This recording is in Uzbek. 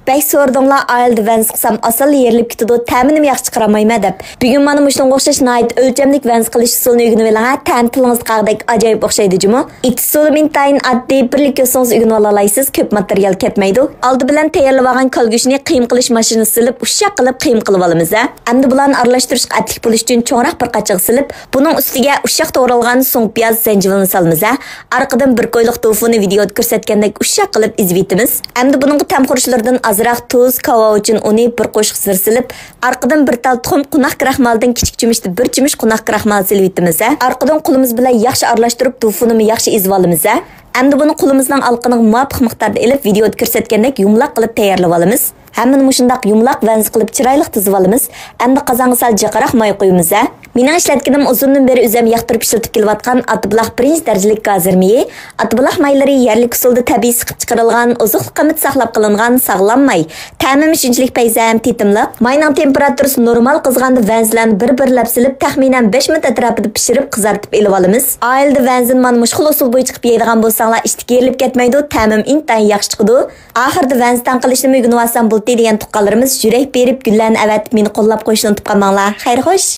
Bək sordunglar aildə vəns qısam asal yerilib gitidi, təminim yaxşı çıxaramayma deb. Bugün mana muşunga o'xshash nayt o'lchamlik vəns qilish usulini o'rganib oling. Təm tilingiz qag'dak ajoyib o'xshaydi jimi? Usul intayin oddiy birlik yo'singiz o'rganib olaysiz, ko'p material ketmaydi. Oldi bilan tayyorlab olgan kalgoshni qiyim qilish mashinasiga silib, ushshaq qilib qiyim qilib olamiz. Endi bularni aralashtirishga atlik bo'lish uchun cho'ngroq bir qachiq silib, buning ustiga ushshaq to'g'ralgan so'ng piyoz zanjibilni solamiz. Arqadan bir qo'yliq tofuni videoda ko'rsatgandek ushshaq qilib izvitimiz. Endi buning tam xurishlardan azroq tuz, kava uchun uni bir qo'shiq sirsilib, arqadan bir tal tuxum qunaq kraxmaldan kichik chumishda bir chumush qunaq kraxmal silvitimiz. Arqadan qo'limiz bilan yaxshi aralashtirib tofunini yaxshi ezib olamiz. Endi buni qo'limizning alqining muvofiq miqdorda elib videoda ko'rsatgandek yumloq qilib tayyorlab olamiz. Hammani mushundaq yumloq vəns qilib chiroyli tizib olamiz. Endi qozonga sal jiqaroq moy qo'yamiz. Mening ishlatganim uzundan beri o'zim yoqtirib ishlatib kelayotgan Atbuloq 1-darajalik gazir mayi. Atbuloq maylari yerlik usulda tabiiy siqib chiqarilgan, oziqlik qimmat saqlab qilingan sog'lom may. Ta'mimi shunchalik payzam tetimliq. Mayning temperaturasi normal qizganda vənslarni bir-birlab silib, taxminan 5 minut atrofida pishirib qizartib elib olamiz. Oilada vənsni mana mushkul usul bo'yicha qilib yeydigan bo'lsanglar, ishtiga yerilib ketmaydi, ta'mim intayin yaxshi chiqadi. Oxirida vənsdan qilishni o'rganib olsam bo'ldi degan tuqqanlarimiz yurak berib gullarni avatib meni qo'llab qo'yishni unutib qolmanglar. Xayr xo'sh.